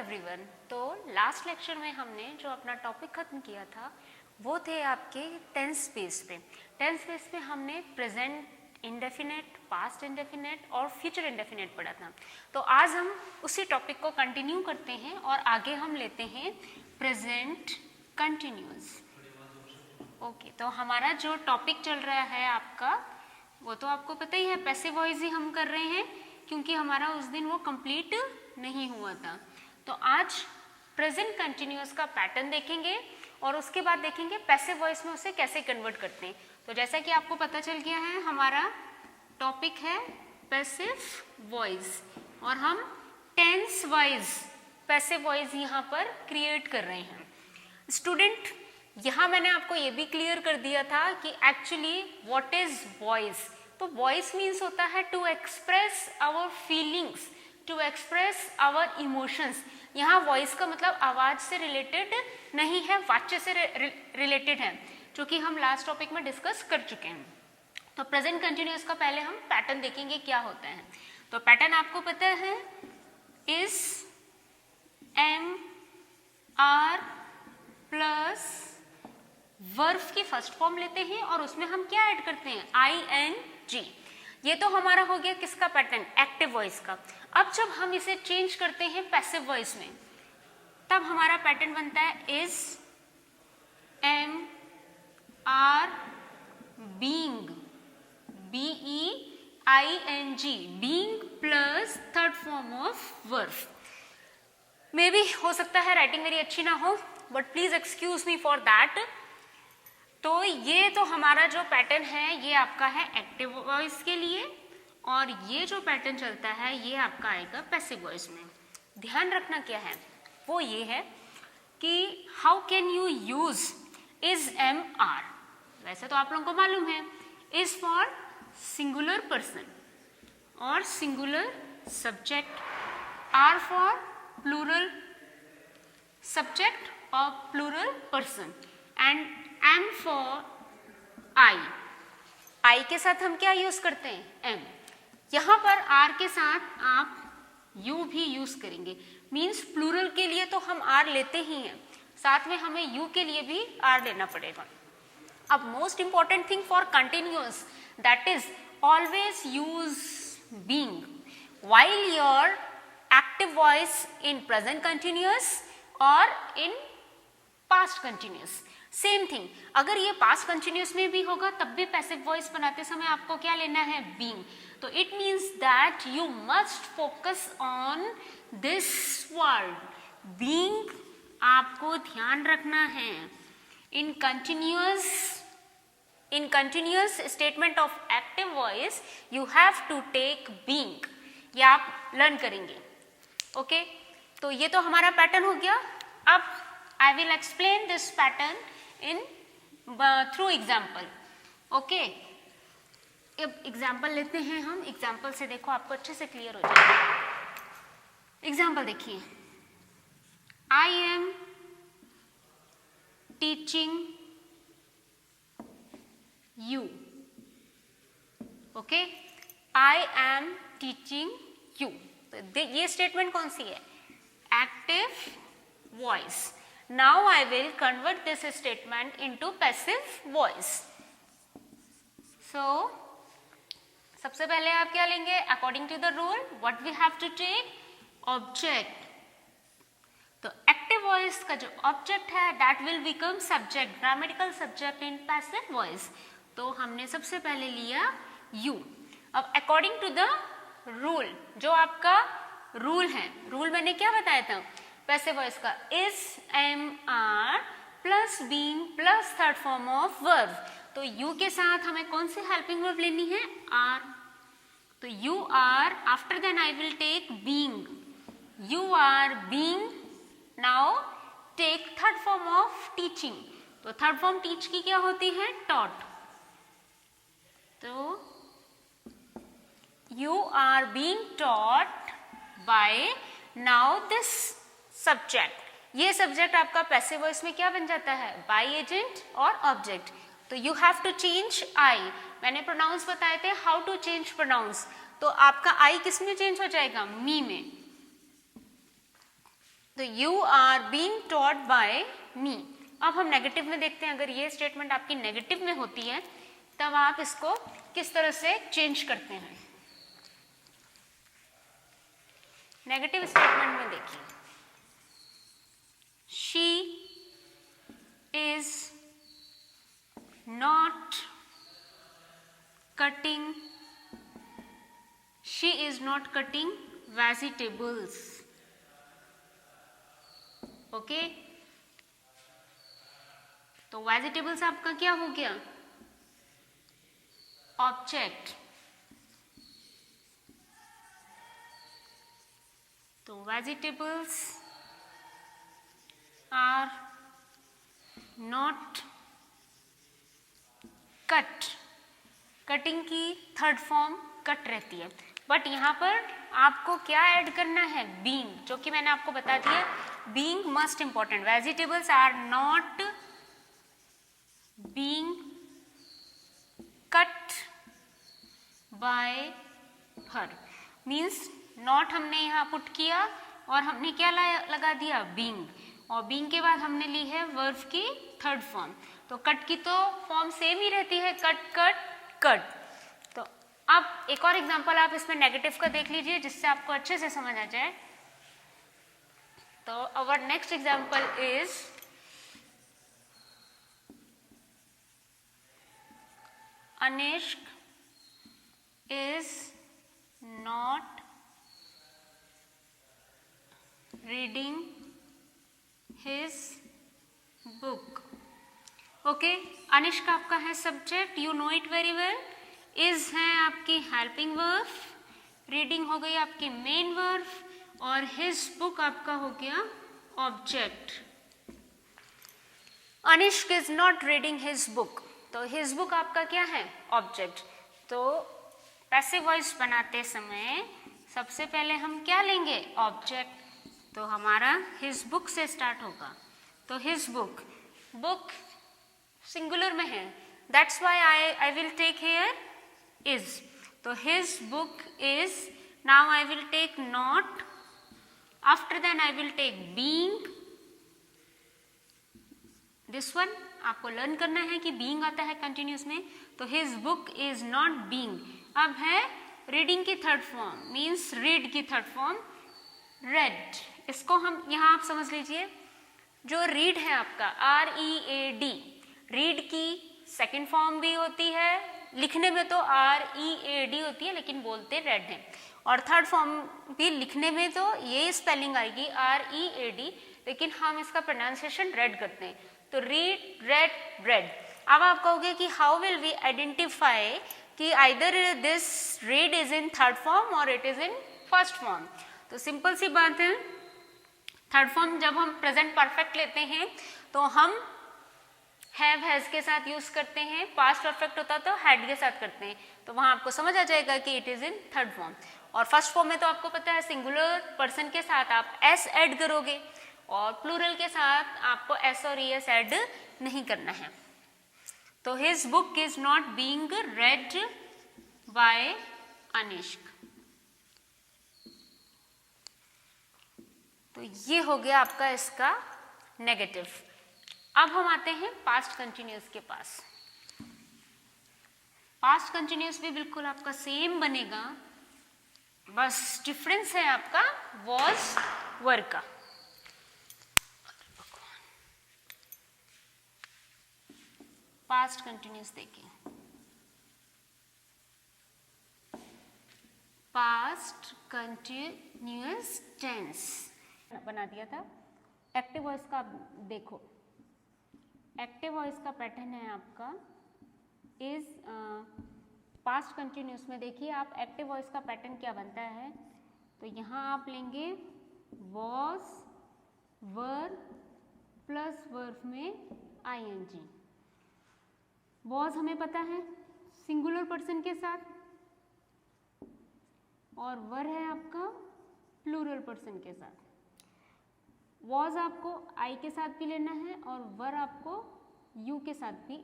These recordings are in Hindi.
एवरीवन। तो लास्ट लेक्चर में हमने जो अपना टॉपिक खत्म किया था वो थे आपके टेंस बेस पे। टेंस बेस पे हमने प्रेजेंट इंडेफिनेट, पास्ट इंडेफिनेट और फ्यूचर इंडेफिनेट पढ़ा था। तो आज हम उसी टॉपिक को कंटिन्यू करते हैं और आगे हम लेते हैं प्रेजेंट कंटिन्यूअस। ओके, तो हमारा जो टॉपिक चल रहा है आपका वो तो आपको पता ही है, पैसिव वॉइस ही हम कर रहे हैं क्योंकि हमारा उस दिन वो कंप्लीट नहीं हुआ था। तो आज प्रेजेंट कंटिन्यूअस का पैटर्न देखेंगे और उसके बाद देखेंगे पैसिव वॉइस में उसे कैसे कन्वर्ट करते हैं। तो जैसा कि आपको पता चल गया है, हमारा टॉपिक है पैसिव वॉइस और हम टेंस वाइज पैसिव वॉइस यहाँ पर क्रिएट कर रहे हैं। स्टूडेंट, यहाँ मैंने आपको ये भी क्लियर कर दिया था कि एक्चुअली व्हाट इज वॉइस। तो वॉइस मीन्स होता है to express our feelings, to express our emotions. यहाँ वॉइस का मतलब आवाज से रिलेटेड नहीं है, वाच्य से रिलेटेड है, जो कि हम लास्ट टॉपिक में डिस्कस कर चुके हैं। तो प्रेजेंट कंटिन्यूअस का पहले हम पैटर्न देखेंगे क्या होता है। तो पैटर्न आपको पता है, is am are plus verb की फर्स्ट फॉर्म लेते हैं और उसमें हम क्या ऐड करते हैं, आई एन जी। ये तो हमारा हो गया किसका पैटर्न, एक्टिव वॉइस का। अब जब हम इसे चेंज करते हैं पैसिव वॉइस में, तब हमारा पैटर्न बनता है is am are being, B E I N G, being plus third form of verb. May be हो सकता है राइटिंग मेरी अच्छी ना हो, but please excuse me for that. तो ये तो हमारा जो पैटर्न है ये आपका है एक्टिव वॉइस के लिए, और ये जो पैटर्न चलता है ये आपका आएगा पैसिव वॉइस में। ध्यान रखना क्या है, वो ये है कि how can you use is am are. वैसे तो आप लोगों को मालूम है, इज फॉर सिंगुलर पर्सन और singular subject, are for plural subject और plural person, and am for I. I के साथ हम क्या यूज करते हैं, एम। यहां पर आर के साथ आप यू भी यूज करेंगे, मींस प्लूरल के लिए तो हम आर लेते ही हैं, साथ में हमें यू के लिए भी आर लेना पड़ेगा। अब most important thing for continuous, that is always use being while your active voice in present continuous और in past continuous. Same thing, अगर ये पास्ट कंटिन्यूअस में भी होगा तब भी पैसिव वॉइस बनाते समय आपको क्या लेना है, बीइंग। तो it means that you must focus on this word being, आपको ध्यान रखना है। In continuous statement of active voice you have to take being, ये आप लर्न करेंगे। ओके, तो ये तो हमारा पैटर्न हो गया। अब I will explain this pattern in through example. Okay, अब एग्जाम्पल लेते हैं हम। एग्जाम्पल से देखो आपको अच्छे से क्लियर हो जाएगा। एग्जाम्पल देखिए, I am teaching you. Okay, I am teaching you. तो ये स्टेटमेंट कौन सी है, active voice. Now I will convert this statement into passive voice. So, सबसे पहले आप क्या लेंगे, according to the rule, what we have to take, object. तो active voice का जो object है that will become subject, grammatical subject in passive voice. तो हमने सबसे पहले लिया you. अब according to the rule, जो आपका रूल है, रूल मैंने क्या बताया था पैसिव वॉइस का, is am are plus being plus third form of verb. तो यू के साथ हमें कौन सी हेल्पिंग वर्ब लेनी है, आर। तो you are, after then I will take being, you are being. Now take third form of teaching. तो थर्ड फॉर्म टीच की क्या होती है, टॉट। तो you are being taught by, now this subject, ये सब्जेक्ट आपका पैसिव वॉइस में क्या बन जाता है, बाय एजेंट और ऑब्जेक्ट। तो you have to change I. मैंने प्रोनाउंस बताए थे, हाउ टू चेंज प्रोनाउंस। तो आपका आई किस में चेंज हो जाएगा, मी में। तो you are being taught by me. अब हम नेगेटिव में देखते हैं, अगर ये स्टेटमेंट आपकी नेगेटिव में होती है तब आप इसको किस तरह से चेंज करते हैं। नेगेटिव स्टेटमेंट में देखिए, she is not cutting, she is not cutting vegetables. Okay, तो वेजिटेबल्स आपका क्या हो गया, ऑब्जेक्ट। तो vegetables are not cut, cutting की थर्ड फॉर्म कट रहती है, बट यहाँ पर आपको क्या ऐड करना है, बीइंग, जो कि मैंने आपको बता दिया, being must important. Vegetables are not being cut by her, means not हमने यहाँ पुट किया और हमने क्या लगा दिया, बीइंग, और बीइंग के बाद हमने ली है वर्ब की थर्ड फॉर्म। तो कट की तो फॉर्म सेम ही रहती है, कट कट कट। तो अब एक और एग्जांपल आप इसमें नेगेटिव का देख लीजिए जिससे आपको अच्छे से समझ आ जाए। तो our next example is Anishk is not reading his book. Okay, Anishk आपका है subject, you know it very well. Is है आपकी हेल्पिंग वर्ब, रीडिंग हो गई आपकी मेन वर्ब, और हिज बुक आपका हो गया object. Anishk is not reading his book, तो हिज बुक आपका क्या है, ऑब्जेक्ट। तो पैसिव वॉइस बनाते समय सबसे पहले हम क्या लेंगे, ऑब्जेक्ट। तो हमारा हिज बुक से स्टार्ट होगा। तो हिज बुक, बुक सिंगुलर में है, that's why I will take here is. तो his book is, now I will take not, after then I will take being. This one आपको लर्न करना है कि बीइंग आता है कंटिन्यूस में। तो his book is not being, अब है रीडिंग की थर्ड फॉर्म, मीन्स रीड की थर्ड फॉर्म रेड। इसको हम यहाँ आप समझ लीजिए, जो रीड है आपका READ, रीड की सेकंड फॉर्म भी होती है, लिखने में तो READ होती है लेकिन बोलते रेड है, और थर्ड फॉर्म भी लिखने में तो ये स्पेलिंग आएगी READ, लेकिन हम इसका प्रोनाउंसिएशन रेड करते हैं। तो रीड, रेड, रेड। अब आप कहोगे कि हाउ विल वी आइडेंटिफाई कि either this read is in third form और it is in first form. तो सिंपल सी बात है, थर्ड फॉर्म जब हम प्रेजेंट परफेक्ट लेते हैं तो हम हैव हैज के साथ यूज करते हैं, पास्ट परफेक्ट होता तो हैड के साथ करते हैं, तो वहां आपको समझ आ जाएगा कि it is in third form. और फर्स्ट फॉर्म में तो आपको पता है सिंगुलर पर्सन के साथ आप एस ऐड करोगे, और प्लूरल के साथ आपको एस और ईएस ऐड नहीं करना है। तो his book is not being read by Anishk. तो ये हो गया आपका इसका नेगेटिव। अब हम आते हैं पास्ट कंटिन्यूअस के पास। पास्ट कंटिन्यूअस भी बिल्कुल आपका सेम बनेगा, बस डिफरेंस है आपका वॉज वर का। पास्ट कंटिन्यूअस देखिए, पास्ट कंटिन्यूअस टेंस बना दिया था। एक्टिव वॉइस का देखो, एक्टिव वॉइस का पैटर्न है आपका इज पास्ट कंटिन्यूअस में। देखिए आप एक्टिव वॉइस का पैटर्न क्या बनता है, तो यहाँ आप लेंगे वॉज, वर प्लस वर्ब में ING। वॉज हमें पता है सिंगुलर पर्सन के साथ, और वर है आपका प्लूरल पर्सन के साथ। वॉज आपको आई के साथ भी लेना है और वर आपको यू के साथ भी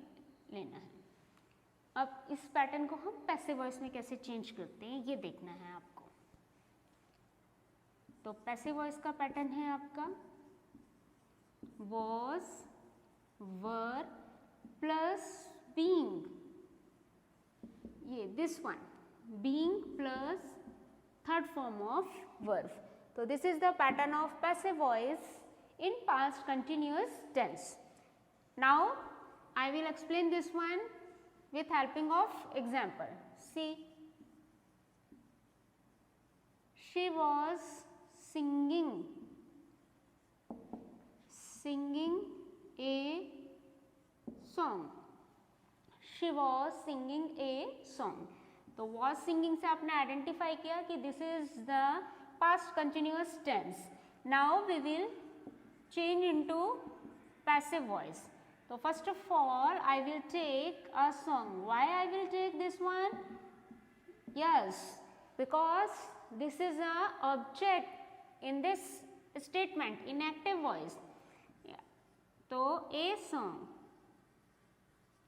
लेना है। अब इस पैटर्न को हम पैसिव वॉइस में कैसे चेंज करते हैं ये देखना है आपको। तो पैसिव वॉइस का पैटर्न है आपका was, were प्लस being, ये this one being plus third form of verb. So this is the pattern of passive voice in past continuous tense. Now I will explain this one with helping of example. See, she was singing a song. She was singing a song. तो was singing से आपने आइडेंटिफाई किया कि this is the past continuous tense. Now we will change into passive voice. तो first of all I will take a song. Why I will take this one? Yes, because this is a object in this statement in active voice. तो ए सॉन्ग.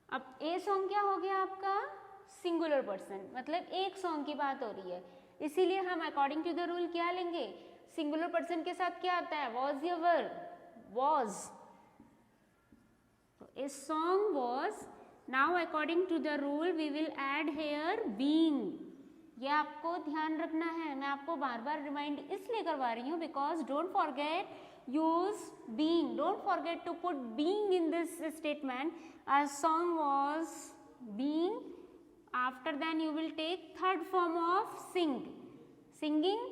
अब ए सॉन्ग क्या हो गया आपका? सिंगुलर पर्सन, मतलब एक सॉन्ग की बात हो रही है, इसीलिए हम अकॉर्डिंग टू द रूल क्या लेंगे? सिंगुलर पर्सन के साथ क्या आता है? वॉज या वर? वॉज. तो a song was. Now according to the rule we will add here being. ये आपको ध्यान रखना है, मैं आपको बार बार रिमाइंड इसलिए करवा रही हूँ because don't forget use being. Don't forget to put being in this statement. A song was being. After then you will take third form of sing. Singing.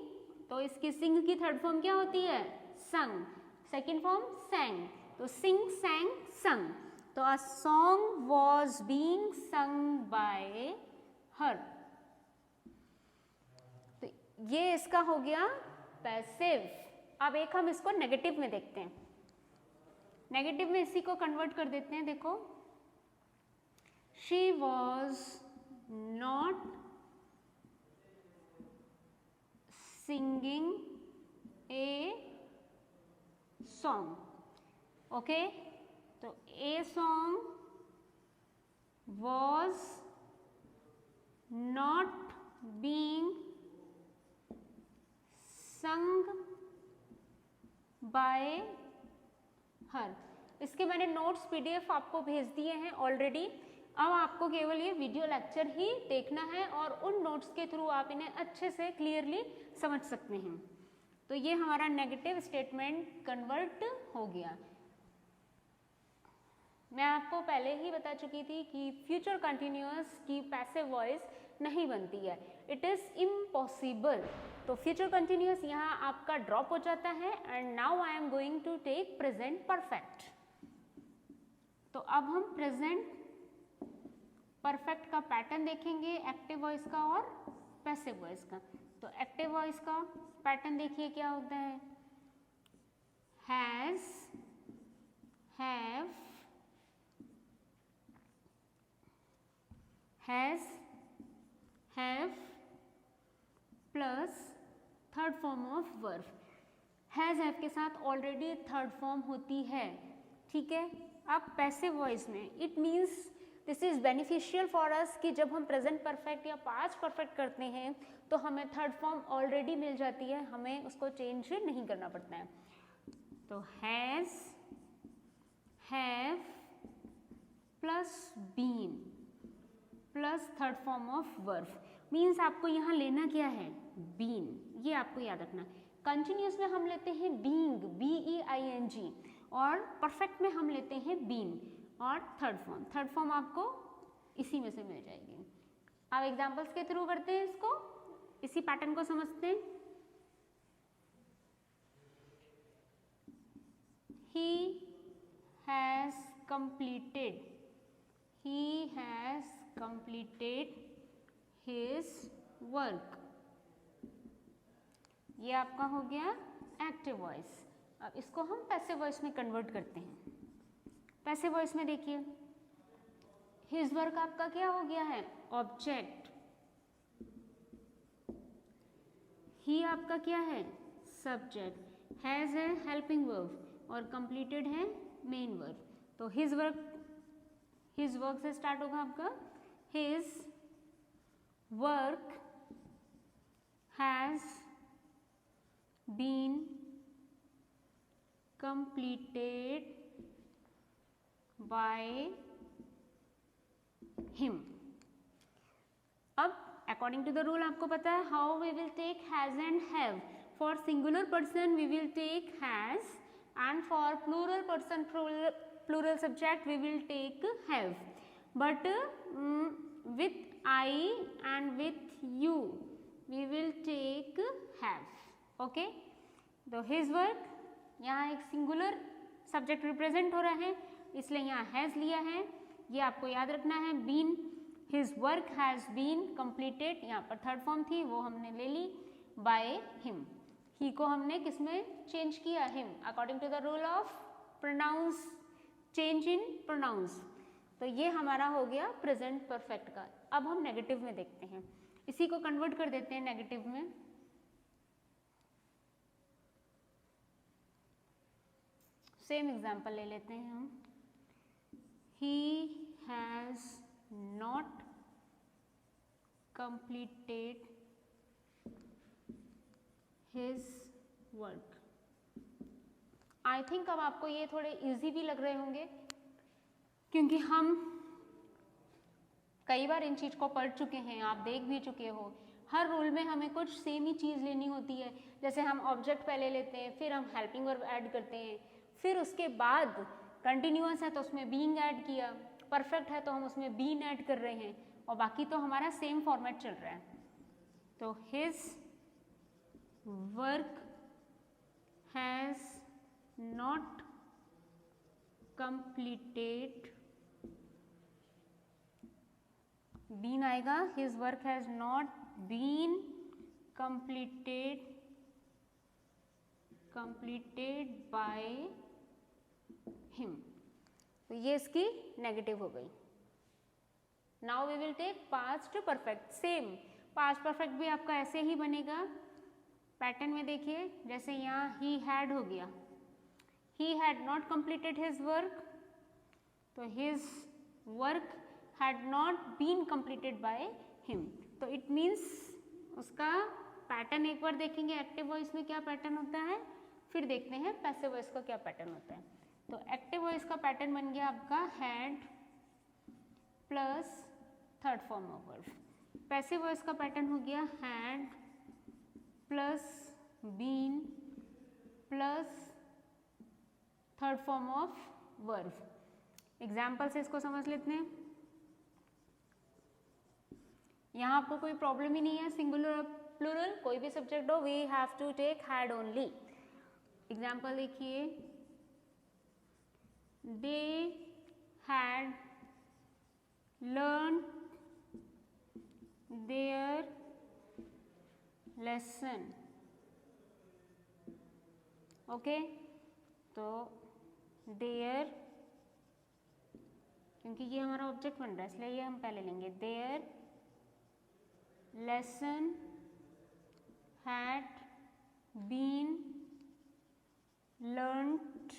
तो इसकी sing की third form क्या होती है? sung. Second form sang. तो sing, sang, sung. तो a song was being sung by her. तो ये इसका हो गया पैसिव. अब एक हम इसको नेगेटिव में देखते हैं. नेगेटिव में इसी को कन्वर्ट कर देते हैं. देखो, she was not singing a song. Okay, तो a song was not being sung by her. इसके मैंने नोट्स पीडीएफ आपको भेज दिए हैं ऑलरेडी. अब आपको केवल ये वीडियो लेक्चर ही देखना है और उन नोट्स के थ्रू आप इन्हें अच्छे से क्लियरली समझ सकते हैं. तो ये हमारा नेगेटिव स्टेटमेंट कन्वर्ट हो गया. मैं आपको पहले ही बता चुकी थी कि फ्यूचर कंटिन्यूअस की पैसिव वॉइस नहीं बनती है. It is impossible. तो फ्यूचर कंटिन्यूअस यहाँ आपका ड्रॉप हो जाता है. And now I am going to take present perfect. तो अब हम प्रेजेंट परफेक्ट का पैटर्न देखेंगे, एक्टिव वॉइस का और पैसिव वॉइस का. तो एक्टिव वॉइस का पैटर्न देखिए क्या होता है. Has, have, has, have plus third form of verb. Has have के साथ ऑलरेडी थर्ड फॉर्म होती है. ठीक है. अब पैसिव वॉइस में it means this is beneficial for us कि जब हम प्रेजेंट परफेक्ट या पास्ट परफेक्ट करते हैं तो हमें थर्ड फॉर्म ऑलरेडी मिल जाती है, हमें उसको चेंज नहीं करना पड़ता है. तो has, have plus been plus third form of verb. Means आपको यहाँ लेना क्या है? बीन. ये आपको याद रखना. कंटिन्यूस में हम लेते हैं बीइंग, BEING, और परफेक्ट में हम लेते हैं बीन और थर्ड फॉर्म. थर्ड फॉर्म आपको इसी में से मिल जाएगी. अब एग्जांपल्स के थ्रू करते हैं इसको, इसी पैटर्न को समझते हैं. He has completed, he has completed his work. ये आपका हो गया एक्टिव वॉइस. अब इसको हम पैसिव वॉइस में कन्वर्ट करते हैं. पैसिव वॉइस में देखिए, his work आपका क्या हो गया है? ऑब्जेक्ट. he आपका क्या है? सब्जेक्ट. हैज है हेल्पिंग वर्ब और कंप्लीटेड है मेन वर्ब. तो his work, हिज वर्क से स्टार्ट होगा आपका. His work has been completed by him. अब अकॉर्डिंग टू द रूल आपको पता है how we will take has and have. For singular person we will take has and for plural person plural subject we will take have, but with I and with you we will take have. okay, तो his work यहाँ एक सिंगुलर सब्जेक्ट रिप्रेजेंट हो रहा है इसलिए यहाँ हैज लिया है, ये आपको याद रखना है. Been, his work has been completed, यहाँ पर थर्ड फॉर्म थी वो हमने ले ली. by him, ही को हमने किसमें चेंज किया, him, according to the rule of pronouns, change in pronouns. तो ये हमारा हो गया प्रेजेंट परफेक्ट का. अब हम नेगेटिव में देखते हैं, इसी को कन्वर्ट कर देते हैं नेगेटिव में. सेम एग्जाम्पल ले लेते हैं हम. He has not completed his work. I think अब आपको ये थोड़े इजी भी लग रहे होंगे क्योंकि हम कई बार इन चीज को पढ़ चुके हैं, आप देख भी चुके हो. हर रूल में हमें कुछ सेम ही चीज लेनी होती है. जैसे हम ऑब्जेक्ट पहले लेते हैं, फिर हम हेल्पिंग वर्ब ऐड करते हैं, फिर उसके बाद कंटिन्यूअस है तो उसमें बीइंग ऐड किया, परफेक्ट है तो हम उसमें बीन ऐड कर रहे हैं, और बाकी तो हमारा सेम फॉर्मेट चल रहा है. तो his work has not completed, been आएगा, his work has not been completed by him. तो ये इसकी नेगेटिव हो गई. Now we will take past perfect. Same past perfect भी आपका ऐसे ही बनेगा. पैटर्न में देखिए, जैसे यहाँ ही हैड हो गया, he had not completed his work, तो his work had not been completed by him. तो इट मीन्स उसका पैटर्न एक बार देखेंगे एक्टिव वॉइस में क्या पैटर्न होता है, फिर देखते हैं पैसिव वॉइस का क्या पैटर्न होता है. तो एक्टिव वॉइस का पैटर्न बन गया आपका had plus third form of verb. Passive voice का पैटर्न हो गया had plus been plus third form of verb. Example से इसको समझ लेते हैं. यहाँ आपको कोई प्रॉब्लम ही नहीं है, सिंगुलर प्लूरल कोई भी सब्जेक्ट हो, we have to take had only. Example देखिए, they had learn their lesson. Okay, तो देयर, क्योंकि ये हमारा ऑब्जेक्ट बन रहा है इसलिए ये हम पहले लेंगे. Their lesson had been learned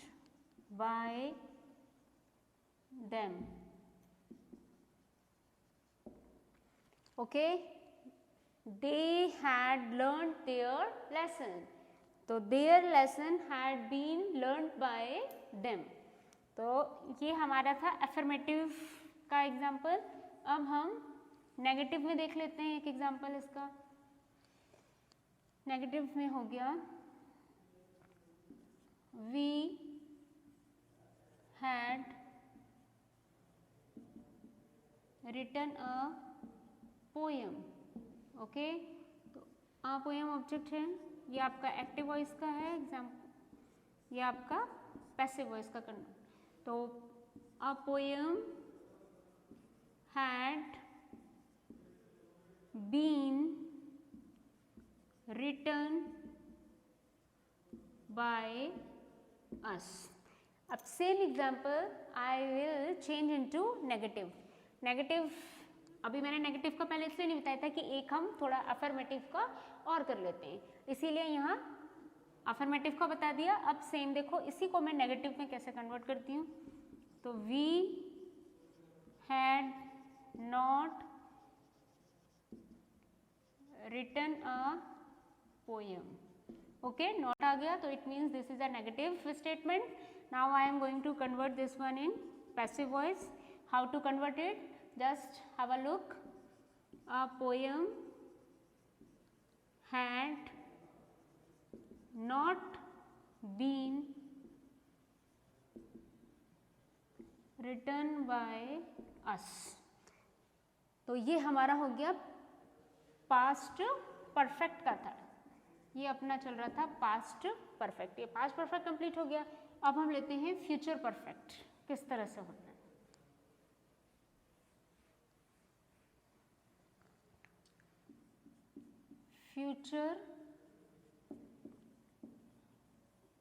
by them. Okay, they had learned their lesson, तो their lesson had been learned by them. तो ये हमारा था अफर्मेटिव का एग्जाम्पल. अब हम नेगेटिव में देख लेते हैं एक एग्जाम्पल इसका. नेगेटिव में हो गया, we had written a poem. Okay, तो आ पोएम ऑब्जेक्ट है, ये आपका एक्टिव वॉइस का है एग्जाम्पल, ये आपका पैसिव वॉइस का करना. तो a poem had been written by us. अब same example I will change into negative. Negative अभी मैंने नेगेटिव का पहले इसलिए नहीं बताया था कि एक हम थोड़ा अफर्मेटिव का और कर लेते हैं, इसीलिए यहाँ अफर्मेटिव का बता दिया. अब सेम देखो, इसी को मैं नेगेटिव में कैसे कन्वर्ट करती हूँ. तो we had not written a poem. Okay, not आ गया तो it means this is a negative statement. Now I am going to convert this one in passive voice. How to convert it? Just have a look. A poem had not been written by us. तो ये हमारा हो गया पास्ट परफेक्ट का था, ये अपना चल रहा था पास्ट परफेक्ट. ये पास्ट परफेक्ट कंप्लीट हो गया. अब हम लेते हैं फ्यूचर परफेक्ट. किस तरह से होता है? Future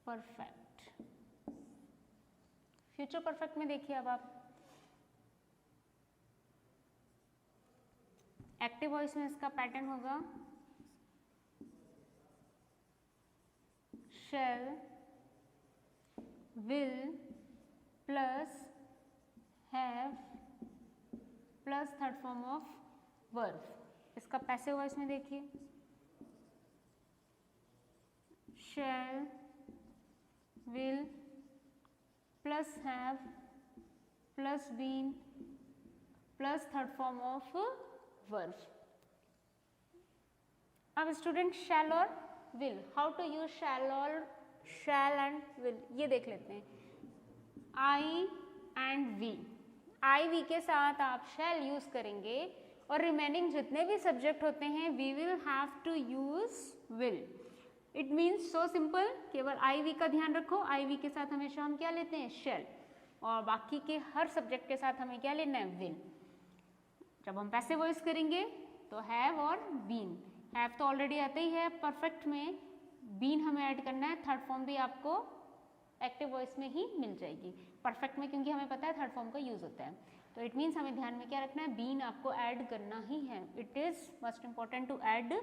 perfect. फ्यूचर परफेक्ट में देखिए अब आप एक्टिव वॉइस में इसका पैटर्न होगा shall, will plus have plus third form of verb. इसका पैसिव वॉइस में देखिए shall, will plus have plus been plus third form of verb. अब स्टूडेंट shall और will, how to use shall और shall एंड will ये देख लेते हैं. I and we, I we के साथ आप shall यूज करेंगे और रिमेनिंग जितने भी सब्जेक्ट होते हैं we will have to use will. It means so simple. केवल I we का ध्यान रखो. I we के साथ हमेशा हम क्या लेते हैं? shall. और बाकी के हर सब्जेक्ट के साथ हमें क्या लेना है? will. जब हम पैसिव वॉइस करेंगे तो have और been. have तो ऑलरेडी आता ही है परफेक्ट में, been हमें ऐड करना है. थर्ड फॉर्म भी आपको एक्टिव वॉइस में ही मिल जाएगी. परफेक्ट में क्योंकि हमें पता है थर्ड फॉर्म का यूज होता है, तो इट मीन्स हमें ध्यान में क्या रखना है? बीन आपको ऐड करना ही है. It is must important to add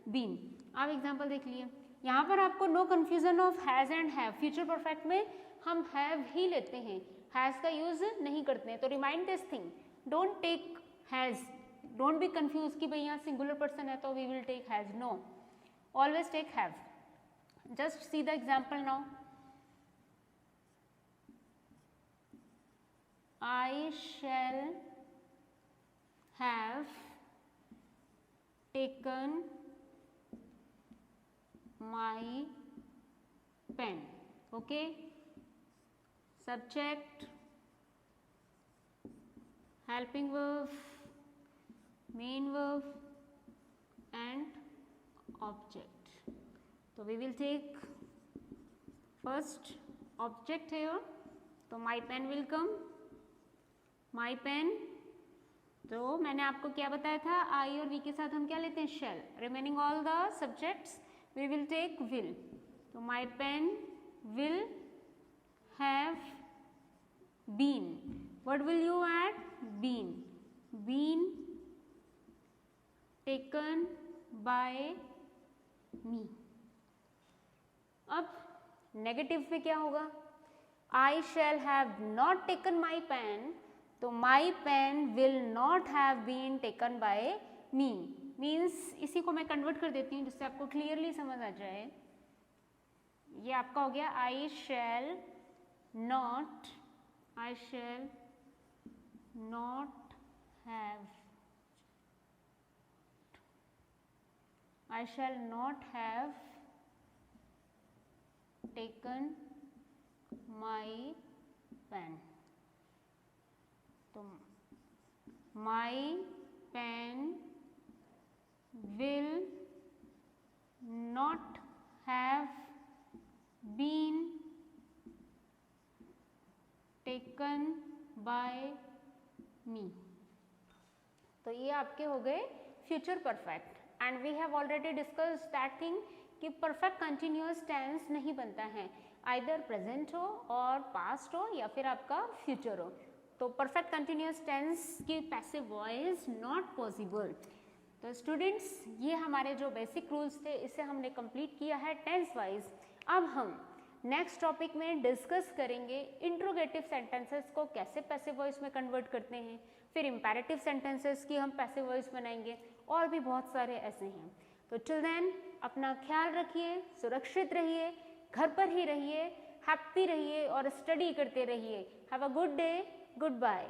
been. आप एग्जाम्पल देख लिए. यहाँ पर आपको no confusion of has and have. Future perfect में हम हैव ही लेते हैं, हैज़ का यूज नहीं करते हैं. तो remind this thing, don't take has, don't be confuse कि भाई यहाँ सिंगुलर पर्सन है तो we will take has. No, always take have. Just see the example now. I shall have taken my pen. Okay, subject, helping verb, main verb and object. So we will take first object here. So my pen will come. My pen, तो मैंने आपको क्या बताया था? आई और वी के साथ हम क्या लेते हैं? Shall. Remaining all the subjects we will take will. तो my pen will have been. What will you add? Been. Been taken by me. अब नेगेटिव में क्या होगा? I shall have not taken my pen, तो my pen will not have been taken by me. Means इसी को मैं कन्वर्ट कर देती हूँ जिससे आपको क्लियरली समझ आ जाए. ये आपका हो गया I shall not, I shall not have, I shall not have taken my pen. तो my pen will not have been taken by me. तो ये आपके हो गए future perfect. And we have already discuss that thing कि परफेक्ट कंटिन्यूअस टेंस नहीं बनता है, आइदर प्रेजेंट हो और पास्ट हो या फिर आपका फ्यूचर हो. तो परफेक्ट कंटिन्यूअस टेंस की पैसिव वॉइस नॉट पॉसिबल. तो स्टूडेंट्स, ये हमारे जो बेसिक रूल्स थे इसे हमने कंप्लीट किया है टेंस वाइज. अब हम नेक्स्ट टॉपिक में डिस्कस करेंगे इंट्रोगेटिव सेंटेंसेस को कैसे पैसिव वॉइस में कन्वर्ट करते हैं, फिर इंपैरेटिव सेंटेंसेस की हम पैसिव वॉइस बनाएंगे और भी बहुत सारे ऐसे हैं. तो टिल देन अपना ख्याल रखिए, सुरक्षित रहिए, घर पर ही रहिए, हैप्पी रहिए और स्टडी करते रहिए। Have a good day, good bye.